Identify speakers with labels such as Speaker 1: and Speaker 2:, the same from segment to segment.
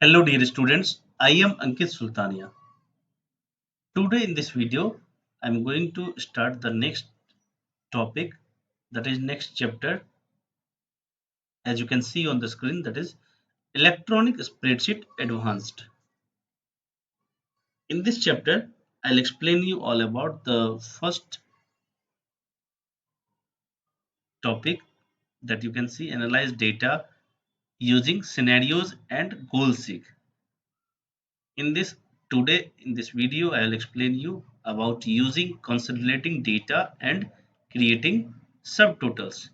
Speaker 1: Hello dear students, I am Ankit Sultania. Today in this video, I am going to start the next topic, that is next chapter, as you can see on the screen, that is Electronic Spreadsheet Advanced. In this chapter, I'll explain you all about the first topic, that you can see analyze data using scenarios and goal seek. In this in this video, I'll explain you about using consolidating data and creating subtotals.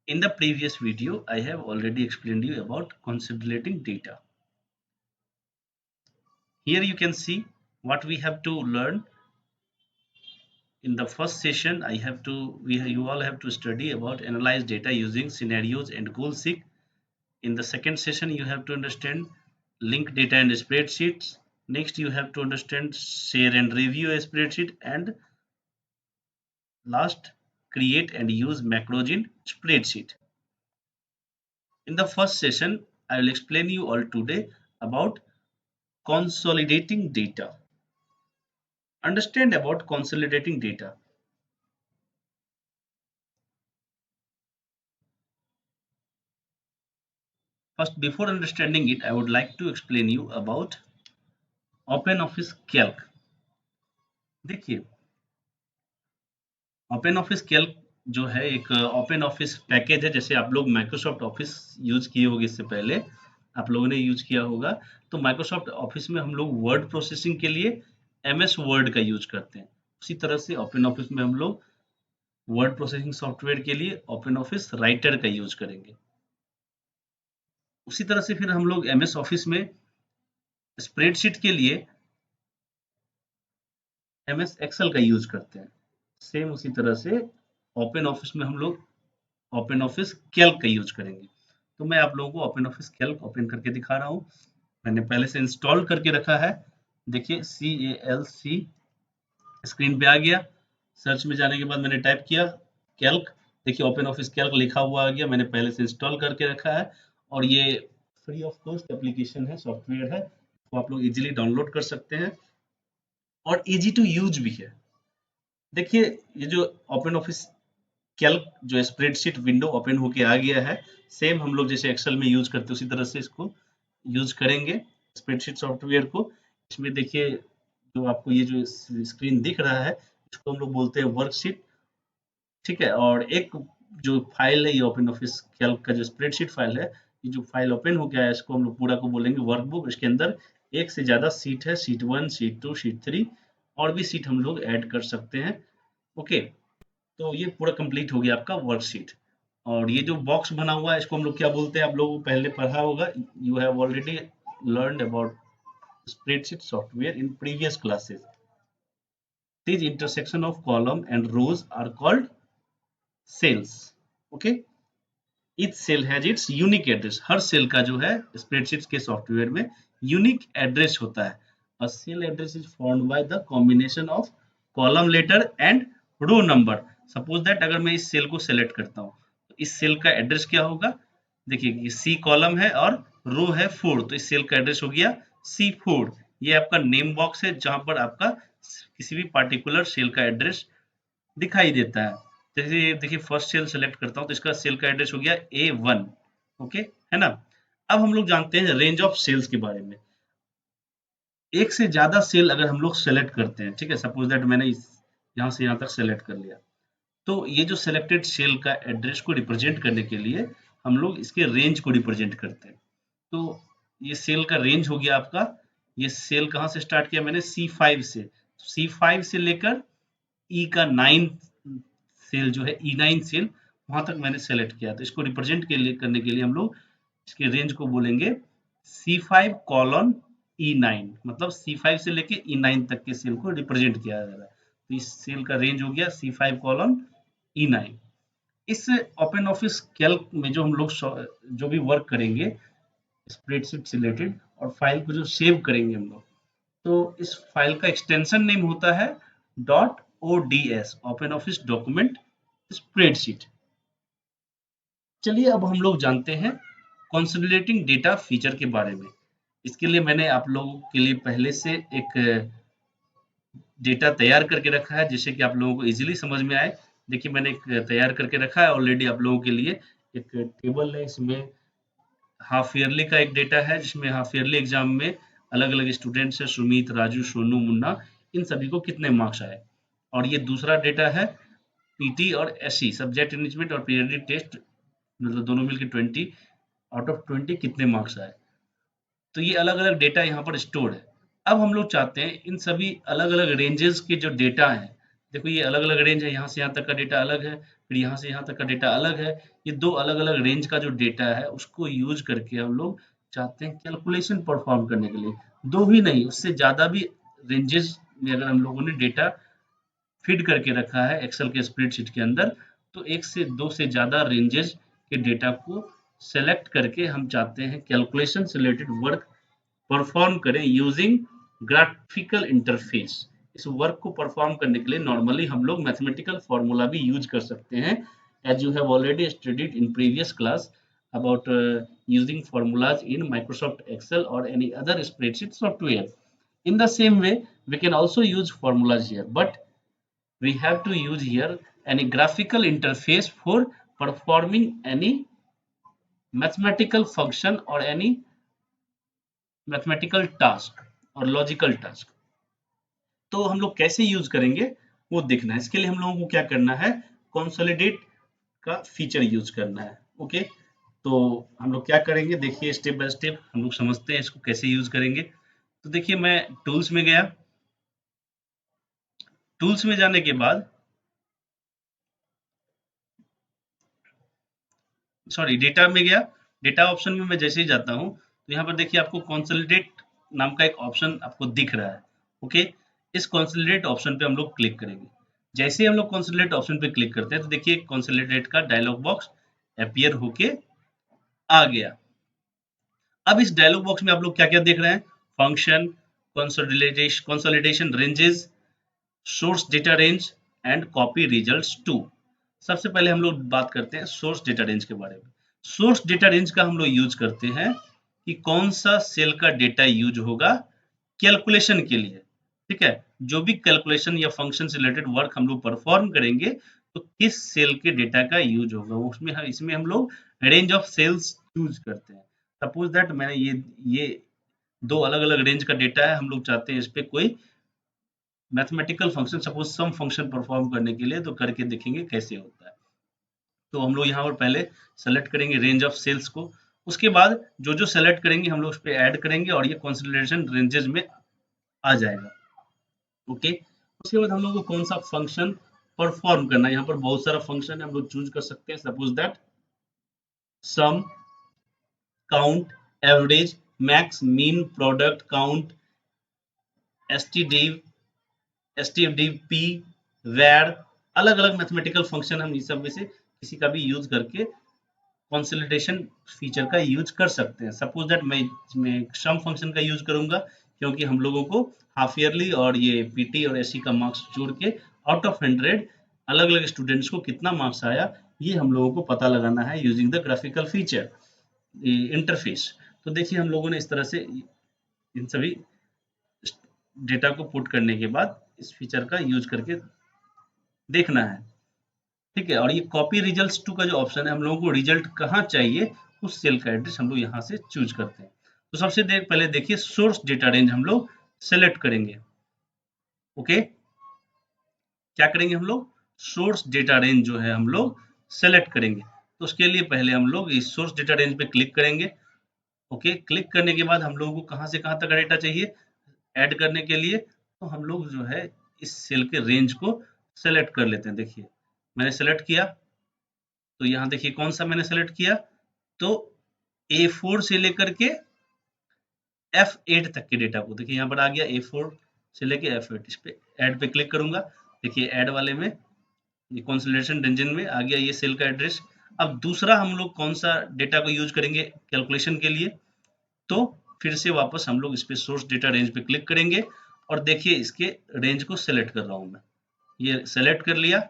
Speaker 1: In the previous video, I have already explained you about consolidating data. Here you can see what we have to learn. In the first session, you all have to study about analyze data using scenarios and goal seek. In the second session, you have to understand link data and spreadsheets. Next, you have to understand share and review a spreadsheet, and last, create and use macros in spreadsheet. In the first session, I will explain you all today about consolidating data. Understand about consolidating data. First, before understanding it, I would like to explain you about OpenOffice Calc. देखिए, OpenOffice Calc जो है एक open office package है। जैसे आप लोग Microsoft office use किए होंगे, इससे पहले आप लोगों ने यूज किया होगा। तो माइक्रोसॉफ्ट ऑफिस में हम लोग वर्ड प्रोसेसिंग के लिए MS वर्ड का यूज करते हैं। उसी तरह से ओपन ऑफिस में हम लोग वर्ड प्रोसेसिंग सॉफ्टवेयर के लिए ओपन ऑफिस राइटर का यूज करेंगे। उसी तरह से फिर हम लोग MS ऑफिस में स्प्रेडशीट के लिए MS एक्सेल का यूज करते हैं। सेम उसी तरह से ओपन ऑफिस में हम लोग ओपन ऑफिस कैल्क का यूज करेंगे। तो मैं आप लोगों को ओपन ऑफिस कैल्क ओपन करके दिखा रहा हूँ। मैंने पहले से इंस्टॉल करके रखा है। देखिए CALC स्क्रीन पे आ गया। सर्च में जाने के बाद मैंने टाइप किया कैल्क। देखिए ओपन ऑफिस कैल्क लिखा हुआ आ गया। मैंने पहले से इंस्टॉल करके रखा है और ये फ्री ऑफ कॉस्ट एप्लीकेशन है, सॉफ्टवेयर है, तो आप लोग इजीली डाउनलोड कर सकते हैं और इजी टू यूज भी है। देखिए ये जो ओपन ऑफिस कैल्क जो स्प्रेडशीट विंडो ओपन होके आ गया है, सेम हम लोग जैसे एक्सेल में यूज करते हैं उसी तरह से इसको यूज करेंगे स्प्रेडशीट सॉफ्टवेयर को। इसमें देखिए जो आपको ये जो स्क्रीन दिख रहा है, इसको हम लोग बोलते हैं वर्कशीट, ठीक है। और एक जो फाइल है ये ओपन ऑफिस कैल्क का जो स्प्रेडशीट फाइल है, ये जो फाइल ओपन हो गया है, इसको हम लोग पूरा को बोलेंगे वर्कबुक। इसके अंदर एक से ज्यादा सीट है, शीट 1, शीट 2, शीट 3 और भी सीट हम लोग ऐड कर सकते हैं। ओके, तो ये पूरा कंप्लीट हो गया आपका वर्कशीट। और ये जो बॉक्स बना हुआ है, इसको हम लोग क्या बोलते हैं, आप लोगों को पहले पढ़ा होगा। You have already learned about spreadsheet software in previous classes. These intersection of column and rows are called cells. Okay, each cell has its unique address. हर सेल का जो है स्प्रेडशीट के सॉफ्टवेयर में यूनिक एड्रेस होता है। A cell address is formed by the combination of column letter and row number. Suppose that अगर मैं इस सेल को सेलेक्ट करता हूँ, तो इस सेल का एड्रेस क्या होगा। देखिए ये C कॉलम है और रो है 4, तो इस सेल का एड्रेस हो गया C4। ये आपका नेम बॉक्स है जहां पर आपका किसी भी पार्टिकुलर सेल का एड्रेस दिखाई देता है। जैसे देखिए फर्स्ट सेल सेलेक्ट करता हूँ तो इसका सेल का एड्रेस हो गया A1। ओके, है ना। अब हम लोग जानते हैं रेंज ऑफ सेल्स के बारे में। एक से ज्यादा सेल अगर हम लोग सेलेक्ट करते हैं, ठीक है, सपोज दैट मैंने यहाँ से यहाँ तक सेलेक्ट कर लिया, तो ये जो सिलेक्टेड सेल का एड्रेस को रिप्रेजेंट करने के लिए हम लोग इसके रेंज को रिप्रेजेंट करते हैं। तो ये सेल का रेंज हो गया आपका। ये सेल कहाँ से स्टार्ट किया मैंने, C5 से। C5 से लेकर E का 9 सेल जो है E9 सेल, वहां तक मैंने सेलेक्ट किया। तो इसको रिप्रेजेंट के लिए करने के लिए हम लोग इसके रेंज को बोलेंगे C5 कॉलन E9, मतलब C5 से लेके E9 तक के सेल को रिप्रेजेंट किया जा रहा है। तो इस सेल का रेंज हो गया C5 कॉलन E9। इस ओपन ऑफिस कैल्क में जो हम लोग जो भी वर्क करेंगे स्प्रेडशीट से रिलेटेड और फाइल को जो सेव करेंगे हम लोग, तो इस फाइल का एक्सटेंशन नेम होता है .ods, open office document spreadsheet. चलिए अब हम लोग जानते हैं कंसोलिडेटिंग डेटा फीचर के बारे में। इसके लिए मैंने आप लोगों के लिए पहले से एक डेटा तैयार करके रखा है, जिससे कि आप लोगों को इजीली समझ में आए। देखिए मैंने एक तैयार करके रखा है ऑलरेडी आप लोगों के लिए। एक टेबल है, इसमें हाफ ईयरली का एक डेटा है, जिसमें हाफ ईयरली एग्जाम में अलग अलग स्टूडेंट्स है, सुमित, राजू, सोनू, मुन्ना, इन सभी को कितने मार्क्स आए। और ये दूसरा डेटा है पीटी और एसई, सब्जेक्ट एंगेजमेंट और पीरियडिक टेस्ट, मतलब दोनों मिलकर 20 आउट ऑफ 20 कितने मार्क्स आए। तो ये अलग अलग डेटा यहाँ पर स्टोर है। अब हम लोग चाहते हैं इन सभी अलग अलग रेंजेस के जो डेटा है, देखो ये अलग अलग रेंज है, यहाँ से यहाँ तक का डेटा अलग है, फिर यहाँ से यहाँ तक का डेटा अलग है। ये दो अलग अलग रेंज का जो डेटा है उसको यूज करके हम लोग चाहते हैं कैलकुलेशन परफॉर्म करने के लिए। दो ही नहीं, उससे ज्यादा भी रेंजेस में अगर हम लोगों ने डेटा फीड करके रखा है एक्सेल के स्प्रेडशीट के अंदर, तो एक से दो से ज्यादा रेंजेस के डेटा को सेलेक्ट करके हम चाहते हैं कैलकुलेशन से रिलेटेड वर्क परफॉर्म करें यूजिंग ग्राफिकल इंटरफेस। इस वर्क को परफॉर्म करने के लिए नॉर्मली हम लोग मैथमेटिकल फॉर्मूला भी यूज कर सकते हैं, as you have already studied in previous class about using formulas in Microsoft Excel or any other spreadsheet software. In the same way, we can also use formulas here, but we have to use here any graphical interface for performing any mathematical function or any mathematical task और logical task। तो हम लोग कैसे use करेंगे वो देखना है। इसके लिए हम लोगों को क्या करना है, कंसोलिडेट का फीचर यूज करना है। ओके, तो हम लोग क्या करेंगे, देखिए स्टेप बाय स्टेप हम लोग समझते हैं इसको कैसे यूज करेंगे। तो देखिए मैं टूल्स में गया, टूल्स में जाने के बाद सॉरी डेटा में गया, डेटा ऑप्शन में मैं जैसे ही जाता हूँ तो यहाँ पर देखिए आपको कंसोलिडेट नाम का एक ऑप्शन आपको दिख रहा है। ओके, इस कंसोलिडेट ऑप्शन पे हम लोग क्लिक करेंगे। जैसे ही हम लोग कंसोलिडेट ऑप्शन पे क्लिक करते हैं तो देखिए कंसोलिडेट का डायलॉग बॉक्स अपीयर होके आ गया। अब इस डायलॉग बॉक्स में आप लोग क्या क्या देख रहे हैं, function, consolidation ranges, source data range and copy results to. सबसे पहले हम लोग बात करते हैं सोर्स डेटा रेंज के बारे में। सोर्स डेटा रेंज का हम लोग यूज करते हैं कि कौन सा सेल का डेटा यूज होगा कैलकुलेशन के लिए। ठीक है, जो भी कैलकुलेशन या फंक्शन से रिलेटेड वर्क हम लोग परफॉर्म करेंगे तो किस सेल के डेटा का यूज होगा, उसमें इसमें हम लोग रेंज ऑफ सेल्स यूज करते हैं। सपोज दैट मैंने ये दो अलग अलग रेंज का डेटा है, हम लोग चाहते हैं इस पे कोई mathematical function, suppose sum function perform करने के लिए, तो करके देखेंगे कैसे होता है। तो हम लोग यहाँ पर पहले सेलेक्ट करेंगे रेंज ऑफ सेल्स को, उसके बाद जो जो सेलेक्ट करेंगे हम लोग उस पर ऐड करेंगे और ये कंसिडरेशन रेंजेस में आ जाएगा। ओके, उसके बाद हम लोग को कौन सा फंक्शन परफॉर्म करना है, यहाँ पर बहुत सारा फंक्शन है हम लोग चूज कर सकते हैं। Suppose that sum, count, average, max, mean, product, count, STDEV, एसटीएफडीपी, वैर, अलग अलग मैथमेटिकल फंक्शन हम इस सब में से किसी का भी यूज करके कंसोलिडेशन फीचर का यूज कर सकते हैं। सपोज दैट मैं सम फंक्शन का यूज करूंगा, क्योंकि हम लोगों को हाफ ईयरली और ये पीटी और एससी का मार्क्स जोड़ के आउट ऑफ 100 अलग अलग स्टूडेंट्स को कितना मार्क्स आया ये हम लोगों को पता लगाना है using the graphical feature interface. तो देखिए हम लोगों ने इस तरह से इन सभी डेटा को पुट करने के बाद इस फीचर का यूज करके देखना है। ठीक है, और ये कॉपी रिजल्ट्स टू का जो ऑप्शन है, हम लोगों को रिजल्ट कहाँ चाहिए उस सेल का एड्रेस हम लोग यहाँ से चूज करते हैं। तो सबसे पहले देखिए सोर्स डेटा रेंज हम लोग सेलेक्ट करेंगे। ओके, क्या करेंगे हम लोग, सोर्स डेटा रेंज जो है हम लोग सेलेक्ट करेंगे। तो उसके लिए पहले हम लोग इस सोर्स डेटा रेंज पे क्लिक करेंगे। ओके, क्लिक करने के बाद हम लोगों को कहाँ से कहाँ तक का डेटा चाहिए ऐड करने के लिए, तो हम लोग जो है इस सेल के रेंज को सेलेक्ट कर लेते हैं। देखिए मैंने सेलेक्ट किया, तो यहाँ देखिए कौन सा मैंने सेलेक्ट किया, तो A4 से लेकर के F8 तक के डेटा को, देखिए यहाँ पर आ गया A4 से लेके F8। इस पे ऐड पे क्लिक करूंगा, देखिए ऐड वाले में ये कंसोलिडेशन रेंजन में आ गया ये सेल का एड्रेस। अब दूसरा हम लोग कौन सा डेटा को यूज करेंगे कैलकुलेशन के लिए, तो फिर से वापस हम लोग इस पे सोर्स डेटा रेंज पे क्लिक करेंगे और देखिए इसके रेंज को सेलेक्ट कर रहा हूं मैं, ये सेलेक्ट कर लिया।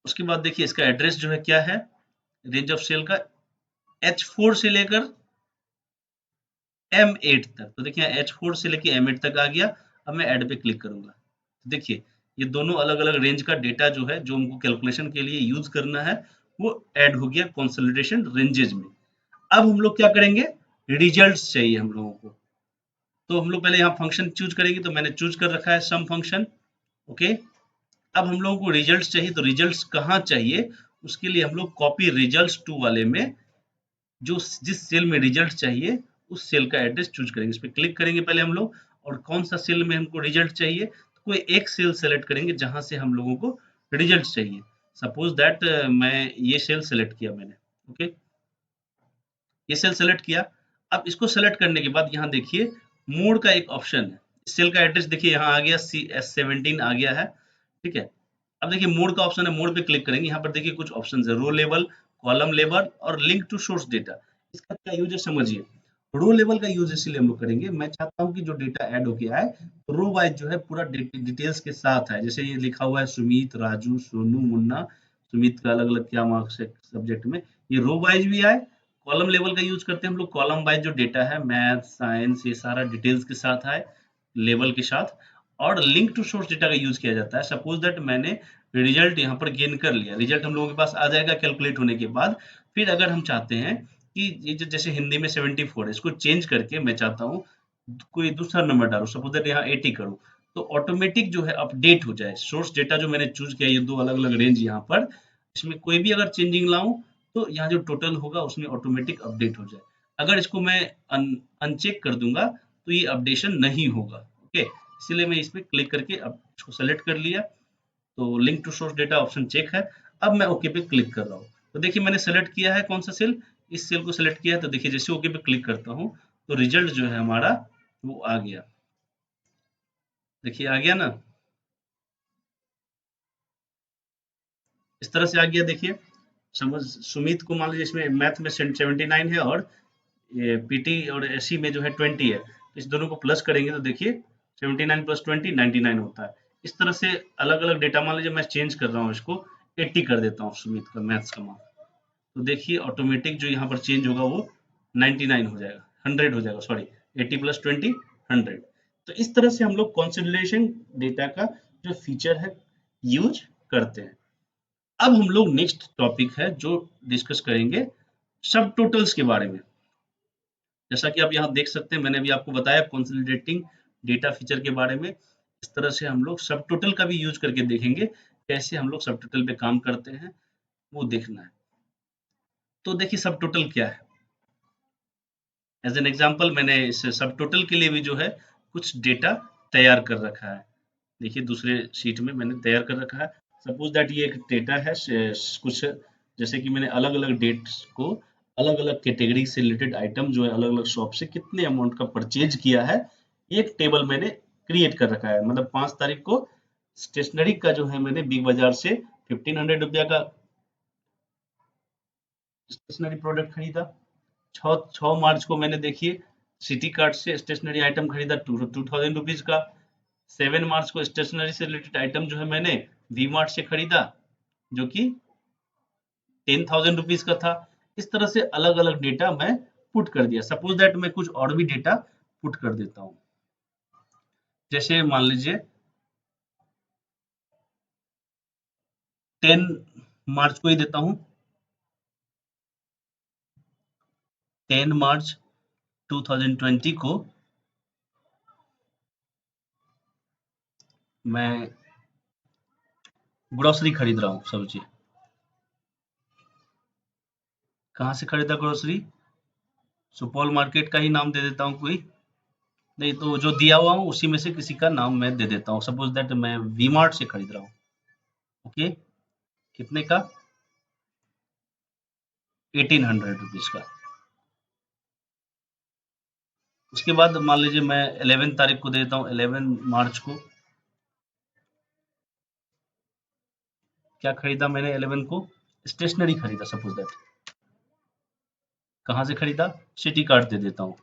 Speaker 1: उसके बाद देखिए इसका एड्रेस जो है क्या है, रेंज ऑफ सेल का H4 से लेकर M8 तक। तो देखिए H4 से लेके M8 तक आ गया। अब मैं ऐड पे क्लिक करूंगा। देखिए ये दोनों अलग अलग रेंज का डेटा जो है, जो हमको कैलकुलेशन के लिए यूज करना है, वो ऐड हो गया कंसोलिडेशन रेंजेस में। अब हम लोग क्या करेंगे, रिजल्ट्स चाहिए हम लोगों को। तो हम लोग पहले यहाँ फंक्शन चूज करेंगे, तो मैंने चूज कर रखा है सम फंक्शन। ओके, अब हम लोगों को रिजल्ट्स चाहिए, तो रिजल्ट्स कहाँ चाहिए, उसके लिए हम लोग कॉपी रिजल्ट्स टू वाले में जो जिस सेल में रिजल्ट चाहिए उस सेल का एड्रेस चूज करेंगे। इस पे क्लिक करेंगे पहले हम लोग, और कौन सा सेल में हमको रिजल्ट चाहिए, तो कोई एक सेल सेलेक्ट करेंगे जहां से हम लोगों को रिजल्ट चाहिए। सपोज दैट मैं ये सेल सेलेक्ट किया मैंने। ओके, ये सेल सेलेक्ट किया। अब इसको सेलेक्ट करने के बाद यहाँ देखिए मोड का एक ऑप्शन है। सेल का एड्रेस देखिए यहाँ आ गया, CS17 आ गया है। ठीक है, अब देखिए मोड का ऑप्शन है, मोड पे क्लिक करेंगे। यहाँ पर देखिए कुछ ऑप्शन है, रो लेवल, कॉलम लेवल और लिंक टू सोर्स डेटा। इसका क्या यूज है समझिए। रो लेवल का यूज इसीलिए हम लोग करेंगे, मैं चाहता हूँ कि जो डेटा ऐड होके आए रो वाइज जो है पूरा डिटेल्स के साथ है। जैसे ये लिखा हुआ है सुमित, राजू, सोनू, मुन्ना, सुमित का अलग अलग क्या मार्क्स है सब्जेक्ट में, ये रो वाइज भी आए। कॉलम लेवल का यूज करते हैं हम लोग, कॉलम वाइज जो डेटा है मैथ साइंस ये सारा डिटेल्स के साथ आए, लेवल के साथ। और लिंक टू सोर्स डेटा का यूज किया जाता है। सपोज दैट मैंने रिजल्ट यहाँ पर गेन कर लिया, रिजल्ट हम लोगों के पास आ जाएगा कैलकुलेट होने के बाद। फिर अगर हम चाहते हैं कि ये जो जैसे हिंदी में 74 है, इसको चेंज करके मैं चाहता हूँ कोई दूसरा नंबर डालूं, सपोज दैट यहाँ 80 करूँ, तो ऑटोमेटिक जो है अपडेट हो जाए सोर्स डेटा जो मैंने चूज किया, ये दो अलग अलग रेंज यहाँ पर, इसमें कोई भी अगर चेंजिंग लाऊं तो यहाँ जो टोटल होगा उसमें ऑटोमेटिक अपडेट हो जाए। अगर इसको मैं अनचेक कर दूंगा तो ये अपडेशन नहीं होगा। ओके, इसीलिए मैं इस पे क्लिक करके अब इसको सेलेक्ट कर लिया। तो link to source data option check है। अब मैं ओके पे क्लिक कर रहा हूँ। तो देखिए मैंने सेलेक्ट किया है कौन सा सेल, इस सेल को सेलेक्ट किया है। तो देखिए जैसे ओके पे क्लिक करता हूँ तो रिजल्ट जो है हमारा वो आ गया। देखिए आ गया ना, इस तरह से आ गया। देखिए समझ, सुमित को मान लीजिए इसमें मैथ में 79 है, और ये पीटी और एससी में जो है 20 है। इस दोनों को प्लस करेंगे तो देखिए 79 प्लस 20 99 होता है। इस तरह से अलग अलग डेटा, मान लीजिए मैं चेंज कर रहा हूँ इसको 80 कर देता हूँ सुमित का मैथ्स का मान, तो देखिए ऑटोमेटिक जो यहाँ पर चेंज होगा वो 99 हो जाएगा, 100 हो जाएगा, सॉरी 80 प्लस 20 100। तो इस तरह से हम लोग कंसोलिडेशन डेटा का जो फीचर है यूज करते हैं। अब हम लोग नेक्स्ट टॉपिक है जो डिस्कस करेंगे सब टोटल्स के बारे में। जैसा कि आप यहाँ देख सकते हैं, मैंने अभी आपको बताया कंसोलिडेटिंग डेटा फीचर के बारे में। इस तरह से हम लोग सब टोटल का भी यूज करके देखेंगे, कैसे हम लोग सब टोटल पे काम करते हैं वो देखना है। तो देखिए सब टोटल क्या है। एज एन एग्जांपल मैंने इस सब टोटल के लिए भी जो है कुछ डेटा तैयार कर रखा है। देखिए दूसरे शीट में मैंने तैयार कर रखा है। सपोज दैट ये एक डेटा है कुछ, जैसे कि मैंने अलग अलग डेट्स को अलग अलग कैटेगरी से रिलेटेड आइटम जो है अलग अलग शॉप से कितने अमाउंट का परचेज किया है, एक टेबल मैंने क्रिएट कर रखा है। मतलब 5 तारीख को स्टेशनरी का जो है मैंने बिग बाजार से 1500 रुपया का स्टेशनरी प्रोडक्ट खरीदा। 6 मार्च को मैंने देखिए सिटी कार्ट से स्टेशनरी आइटम खरीदा 2000 रुपीज का। 7 मार्च को स्टेशनरी से रिलेटेड आइटम जो है मैंने वी मार्ट से खरीदा, जो कि 10,000 रुपीज का था। इस तरह से अलग अलग डेटा मैं पुट कर दिया। सपोज दैट मैं कुछ और भी डेटा पुट कर देता हूँ, जैसे मान लीजिए 10 मार्च को ही देता हूँ। 10 मार्च 2020 को मैं ग्रोसरी खरीद रहा हूँ, सब्जी। कहाँ से खरीदा ग्रोसरी, सुपौल मार्केट का ही नाम दे देता हूँ कोई। नहीं तो जो दिया हुआ हूँ उसी में से किसी का नाम मैं दे देता हूँ। सपोज दैट मैं वी मार्ट से खरीद रहा हूँ। ओके, कितने का, 1800 रुपीज का। उसके बाद मान लीजिए मैं 11 तारीख को दे देता हूँ, 11 मार्च को। क्या खरीदा मैंने 11 को, स्टेशनरी खरीदा सपोज दैट। कहाँ से खरीदा, सिटी कार्ड दे देता हूँ।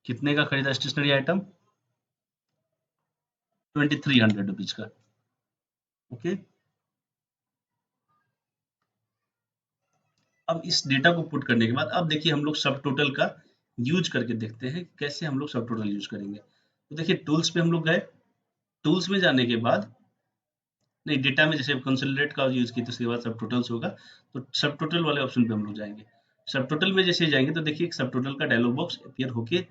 Speaker 1: कितने का खरीदा स्टेशनरी आइटम, 2300 रुपीज का। ओके, अब इस डेटा को पुट करने के बाद अब देखिए हम लोग सब टोटल का यूज करके देखते हैं कैसे हम लोग सब टोटल यूज करेंगे। तो देखिए टूल्स पे हम लोग गए, टूल्स में जाने के बाद नहीं, डेटा में जैसे कंसोलिडेट का यूज की तो उसके बाद सब टोटल्स होगा, तो सब टोटल वाले ऑप्शन पे हम लोग जाएंगे। सब टोटल में जैसे जाएंगे तो देखिए सब टोटल का डायलॉग बॉक्स अपीयर होके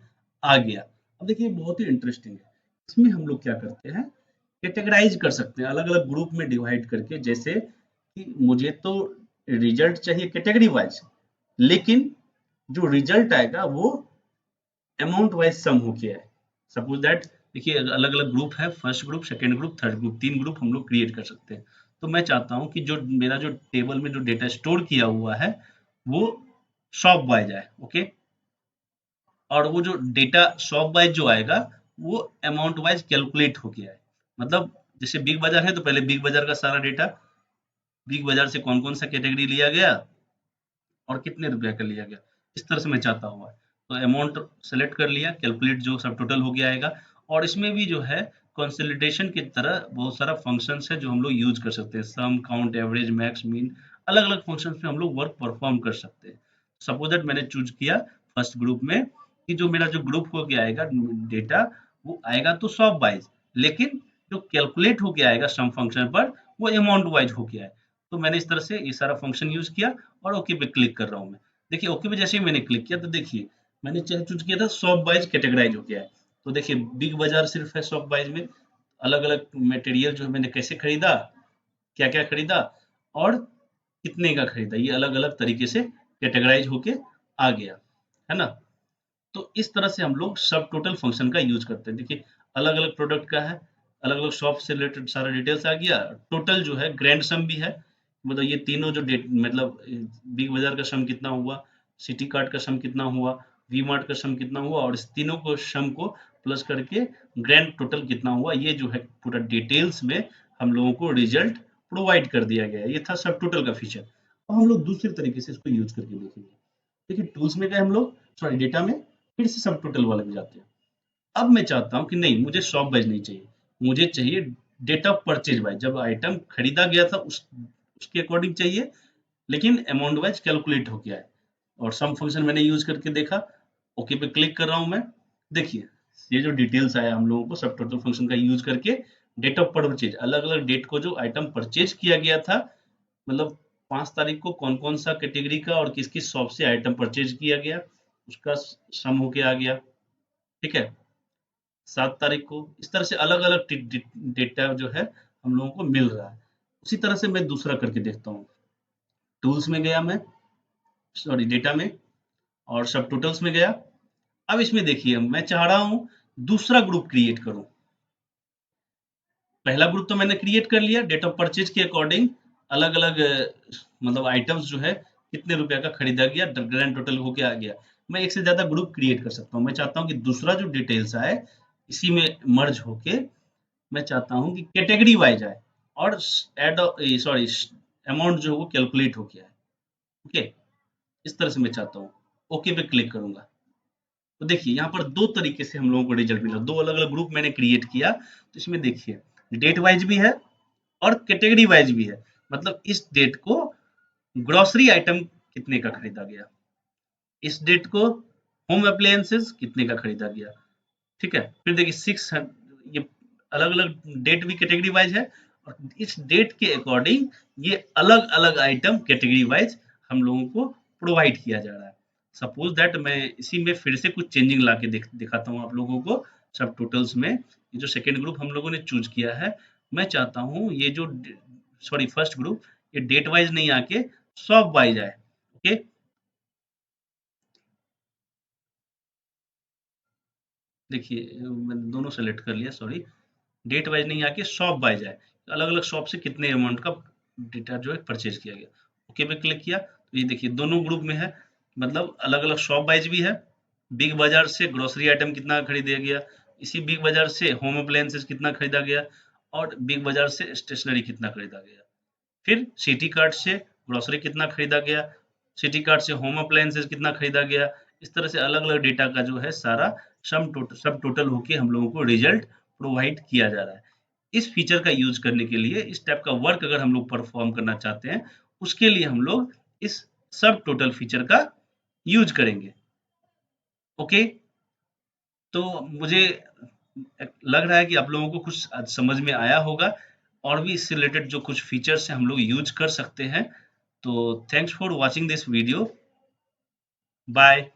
Speaker 1: आ गया। अब देखिए बहुत ही इंटरेस्टिंग है, इसमें हम लोग क्या करते हैं, कैटेगराइज कर सकते हैं अलग अलग ग्रुप में डिवाइड करके। जैसे कि मुझे तो रिजल्ट चाहिए कैटेगरी वाइज, लेकिन जो रिजल्ट आएगा वो अमाउंट वाइज सम होके आए। सपोज दैट देखिए अलग अलग ग्रुप है, first group, second group, third group, 3 group हम लोग क्रिएट कर सकते हैं। तो मैं चाहता हूं कि जो मेरा जो टेबल में जो डेटा स्टोर किया हुआ है वो शॉप वाइज आए, ओके। और वो जो डेटा शॉप वाइज जो आएगा वो अमाउंट वाइज कैलकुलेट होके आए। मतलब जैसे बिग बाजार है तो पहले बिग बाजार का सारा डेटा, बिग बाजार से कौन कौन सा कैटेगरी लिया गया और कितने रुपया का लिया गया, इस तरह से मैं चाहता हूँ। तो अमाउंट सेलेक्ट कर लिया, कैलकुलेट जो सब टोटल हो गया आएगा। और इसमें भी जो है कंसोलिडेशन की तरह बहुत सारा फंक्शंस है जो हम लोग यूज कर सकते हैं, सम, काउंट, एवरेज, मैक्स, मीन, अलग अलग फंक्शंस में हम लोग वर्क परफॉर्म कर सकते हैं। सपोज दैट मैंने चूज किया फर्स्ट ग्रुप में कि जो मेरा जो ग्रुप हो गया आएगा डेटा, वो आएगा तो शॉप वाइज, लेकिन जो कैलकुलेट होके आएगा सम फंक्शन पर वो अमाउंट वाइज होके आए। तो मैंने इस तरह से ये सारा फंक्शन यूज किया और ओके पे क्लिक कर रहा हूँ मैं। देखिए ओके पे जैसे ही मैंने क्लिक किया तो देखिए मैंने चूज किया था शॉप वाइज कैटेगराइज हो गया है। तो देखिए बिग बाजार सिर्फ है शॉप वाइज में, अलग अलग मटेरियल जो है मैंने कैसे खरीदा, क्या क्या खरीदा और कितने का खरीदा, ये अलग अलग तरीके से कैटेगराइज होके आ गया, है ना। तो इस तरह से हम लोग सब टोटल फंक्शन का यूज करते हैं। देखिए अलग अलग प्रोडक्ट का है, अलग अलग शॉप से रिलेटेड सारा डिटेल्स आ गया, टोटल जो है ग्रैंड सम भी है। मतलब ये तीनों जो डेट मतलब बिग बाजार का सम कितना हुआ, सिटी कार्ट का सम कितना हुआ, वी मार्ट का सम कितना हुआ, और इस तीनों को सम को प्लस करके ग्रैंड टोटल कितना हुआ, ये जो है पूरा डिटेल्स में हम लोगों को रिजल्ट प्रोवाइड कर दिया गया है। ये था सब टोटल का फीचर। अब हम लोग दूसरे तरीके से इसको यूज करके देखेंगे। देखिए टूल्स में गए हम लोग, सॉरी डेटा में, फिर से सब टोटल वाले में जाते हैं। अब मैं चाहता हूँ कि नहीं, मुझे शॉप वाइज नहीं चाहिए, मुझे चाहिए डेट ऑफ परचेज वाइज, जब आइटम खरीदा गया था उसके अकॉर्डिंग चाहिए, लेकिन अमाउंट वाइज कैलकुलेट हो गया है। और सम फंक्शन मैंने यूज करके देखा, ओके पे क्लिक कर रहा हूँ मैं। देखिए ये जो डिटेल्स आया हम लोगों को सब टोटल फंक्शन का यूज करके, डेट ऑफ परचेज, अलग अलग डेट को जो आइटम परचेज किया गया था, मतलब 5 तारीख को कौन कौन सा कैटेगरी का और किस किस शॉप से आइटम परचेज किया गया, उसका सम होके आ गया, ठीक है। 7 तारीख को इस तरह से अलग अलग डेटा जो है हम लोगों को मिल रहा है। उसी तरह से मैं दूसरा करके देखता हूँ। टूल्स में गया मैं, सॉरी डेटा में, और सब टोटल्स में गया। अब इसमें देखिए मैं चाह रहा हूँ दूसरा ग्रुप क्रिएट करूँ। पहला ग्रुप तो मैंने क्रिएट कर लिया, डेट ऑफ परचेज के अकॉर्डिंग अलग अलग मतलब आइटम्स जो है कितने रुपया का खरीदा गया, ग्रैंड टोटल होके आ गया। मैं एक से ज्यादा ग्रुप क्रिएट कर सकता हूँ। मैं चाहता हूँ कि दूसरा जो डिटेल्स आए इसी में मर्ज होके, मैं चाहता हूँ कि कैटेगरी वाइज आए और एड, सॉरी, अमाउंट जो है वो कैलकुलेट होके आए, ओके। इस तरह से मैं चाहता हूँ, ओके पे क्लिक करूंगा। तो देखिए यहाँ पर दो तरीके से हम लोगों को रिजल्ट मिला, दो अलग अलग ग्रुप मैंने क्रिएट किया। तो इसमें देखिए डेट वाइज भी है और कैटेगरी वाइज भी है। मतलब इस डेट को ग्रोसरी आइटम कितने का खरीदा गया, इस डेट को होम अप्लायंसेस कितने का खरीदा गया, ठीक है। फिर देखिए 600, ये अलग अलग डेट भी कैटेगरी वाइज है, और इस डेट के अकॉर्डिंग ये अलग अलग आइटम कैटेगरी वाइज हम लोगों को प्रोवाइड किया जा रहा है। सपोज दैट मैं इसी में फिर से कुछ चेंजिंग ला के दिखाता हूँ आप लोगों को। सब टोटल्स में ये जो सेकेंड ग्रुप हम लोगों ने चूज किया है, मैं चाहता हूँ ये जो, सॉरी, फर्स्ट ग्रुप, ये डेट वाइज नहीं आके शॉप वाइज आए, ओके। देखिए मैंने दोनों सेलेक्ट कर लिया, सॉरी, डेट वाइज नहीं आके शॉप वाइज आए, अलग अलग शॉप से कितने अमाउंट का डेटा जो है परचेज किया गया। ओके पे क्लिक किया तो ये देखिए दोनों ग्रुप में है, मतलब अलग अलग शॉप वाइज भी है। बिग बाजार से ग्रोसरी आइटम कितना खरीदा गया, इसी बिग बाजार से होम अप्लायंसेस कितना खरीदा गया, और बिग बाजार से स्टेशनरी कितना खरीदा गया। फिर सिटी कार्ट से ग्रोसरी कितना खरीदा गया, सिटी कार्ट से होम अप्लायंसेस कितना खरीदा गया। इस तरह से अलग अलग डेटा का जो है सारा सब टोटल होके हम लोगों को रिजल्ट प्रोवाइड किया जा रहा है। इस फीचर का यूज करने के लिए, इस टाइप का वर्क अगर हम लोग परफॉर्म करना चाहते हैं, उसके लिए हम लोग इस सब टोटल फीचर का यूज करेंगे। ओके, तो मुझे लग रहा है कि आप लोगों को कुछ समझ में आया होगा, और भी इससे रिलेटेड जो कुछ फीचर्स हैं हम लोग यूज कर सकते हैं। तो thanks for watching this video. Bye.